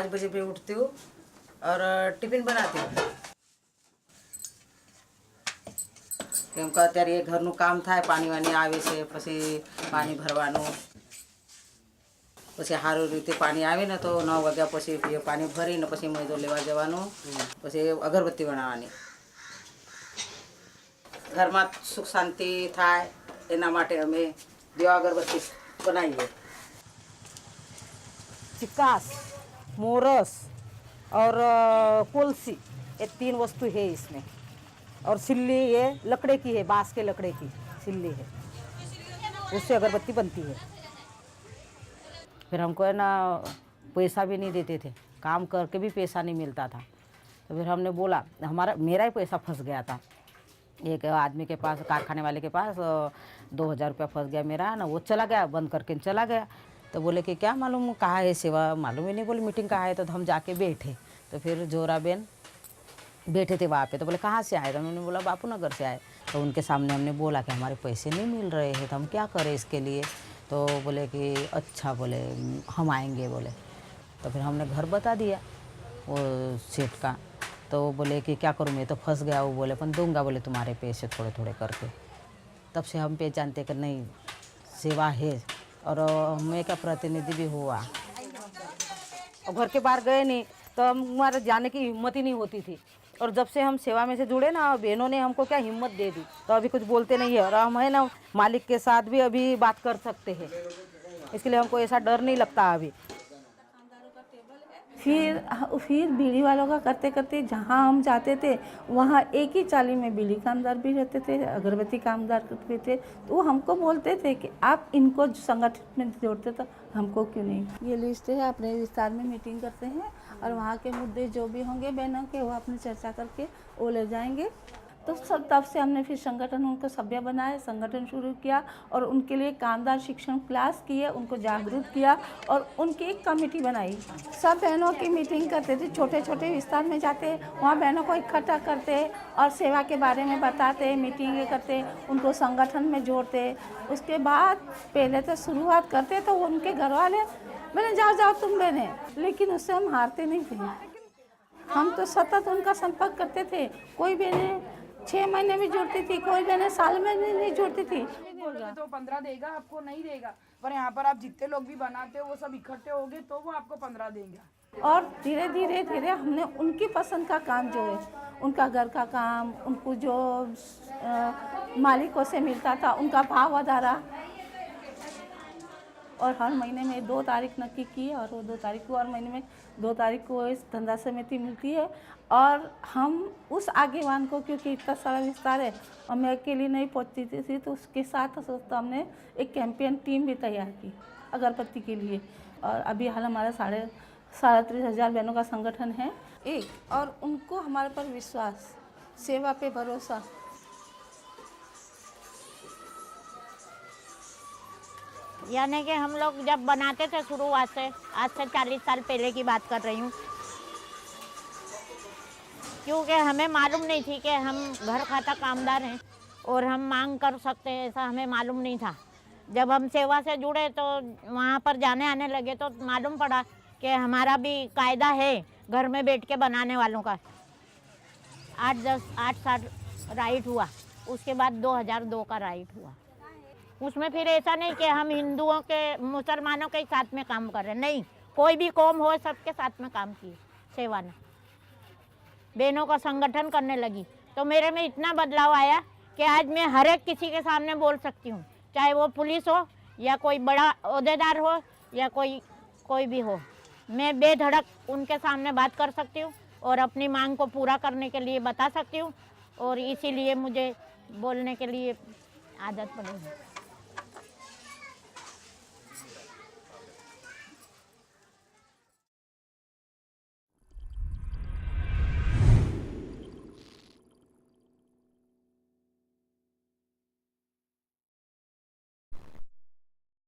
5 बजे पे उठती हूँ और ટિફિન બનાવતી हूँ કેમ કે અત્યારે એ ઘરનું કામ થાય પાણી વાણી આવે છે પછી પાણી ભરવાનું પછી સારું રીતે પાણી આવે ને તો 9 વાગ્યા પછી પાણી ભરીને પછી મેદો લેવા જવાનું પછી અગરબત્તી બનાવવાની ઘરમાં સુખ શાંતિ થાય એના માટે અમે દીવા અગરબત્તી બનાવીએ चिकास मोरस और कोलसी ये 3 वस्तु है इसमें और सिल्ली ये लकड़े की है बांस के लकड़े की सिल्ली है उससे अगरबत्ती बनती है। फिर हमको है ना पैसा भी नहीं देते थे काम करके भी पैसा नहीं मिलता था तो फिर हमने बोला मेरा ही पैसा फंस गया था एक आदमी के पास कारखाने वाले के पास 2000 रुपया फंस गया मेरा ना वो चला गया बंद करके चला गया तो बोले कि क्या मालूम कहाँ है सेवा मालूम ही नहीं बोले मीटिंग कहाँ है तो हम जाके बैठे तो फिर जोरा बेन बैठे थे वहाँ पे तो बोले कहाँ से आए तो मैंने बोला बापू नगर से आए तो उनके सामने हमने बोला कि हमारे पैसे नहीं मिल रहे हैं तो हम क्या करें इसके लिए तो बोले कि अच्छा बोले हम आएंगे बोले तो फिर हमने घर बता दिया वो सेठ का तो बोले कि क्या करूँ मैं तो फंस गया वो बोले अपन दूंगा बोले तुम्हारे पैसे थोड़े थोड़े करके तब से हम पहचानते कि नहीं सेवा है और मैं का प्रतिनिधि भी हुआ और घर के बाहर गए नहीं तो हमारे जाने की हिम्मत ही नहीं होती थी और जब से हम सेवा में से जुड़े ना बहनों ने हमको क्या हिम्मत दे दी तो अभी कुछ बोलते नहीं है और हम है ना मालिक के साथ भी अभी बात कर सकते हैं इसके लिए हमको ऐसा डर नहीं लगता अभी। फिर बीड़ी वालों का करते करते जहाँ हम जाते थे वहाँ एक ही चाली में बीड़ी कामदार भी रहते थे अगरबत्ती कामदार भी थे तो वो हमको बोलते थे कि आप इनको संगठन में जोड़ते तो हमको क्यों नहीं। ये लिस्ट है अपने विस्तार में मीटिंग करते हैं और वहाँ के मुद्दे जो भी होंगे बहनों के वो अपनी चर्चा करके वो ले जाएंगे तो सब तब से हमने फिर संगठन उनको सभ्य बनाए संगठन शुरू किया और उनके लिए कामदार शिक्षण क्लास किए उनको जागरूक किया और उनकी एक कमेटी बनाई। सब बहनों की मीटिंग करते थे छोटे छोटे विस्तार में जाते वहाँ बहनों को इकट्ठा करते और सेवा के बारे में बताते मीटिंगें करते उनको संगठन में जोड़ते। उसके बाद पहले तो शुरुआत करते तो उनके घर वाले मैंने जाओ जाओ तुम बहने लेकिन उससे हम हारते नहीं थे हम तो सतत उनका संपर्क करते थे। कोई बहने 6 महीने में जुड़ती थी कोई बहने साल में नहीं जुड़ती थी। तो 15 देगा आपको नहीं देगा पर यहाँ पर आप जितने लोग भी बनाते हो वो सब इकट्ठे होंगे तो वो आपको 15 देंगे। और धीरे धीरे धीरे हमने उनकी पसंद का काम जो है उनका घर का काम उनको जो मालिकों से मिलता था उनका भाव आधारा और हर महीने में 2 तारीख नक्की की और वो 2 तारीख को हर महीने में 2 तारीख को इस धंधा समिति मिलती है और हम उस आगेवान को क्योंकि इतना सारा विस्तार है और मैं अकेली नहीं पहुंचती थी तो उसके साथ सोचता हमने एक कैंपेन टीम भी तैयार की अगरबत्ती के लिए और अभी हाल हमारा 37,500 बहनों का संगठन है एक और उनको हमारे पर विश्वास सेवा पे भरोसा। यानी कि हम लोग जब बनाते थे शुरुआत से आज से 40 साल पहले की बात कर रही हूँ क्योंकि हमें मालूम नहीं थी कि हम घर खाता कामदार हैं और हम मांग कर सकते हैं ऐसा हमें मालूम नहीं था। जब हम सेवा से जुड़े तो वहाँ पर जाने आने लगे तो मालूम पड़ा कि हमारा भी कायदा है घर में बैठ के बनाने वालों का। 8 साल राइट हुआ उसके बाद 2002 का राइट हुआ। उसमें फिर ऐसा नहीं कि हम हिंदुओं के मुसलमानों के साथ में काम कर रहे नहीं कोई भी कौम हो सबके साथ में काम किए सेवा ने बहनों का संगठन करने लगी तो मेरे में इतना बदलाव आया कि आज मैं हर एक किसी के सामने बोल सकती हूँ चाहे वो पुलिस हो या कोई बड़ा ओहदेदार हो या कोई भी हो मैं बेधड़क उनके सामने बात कर सकती हूँ और अपनी मांग को पूरा करने के लिए बता सकती हूँ और इसीलिए मुझे बोलने के लिए आदत पड़ी है।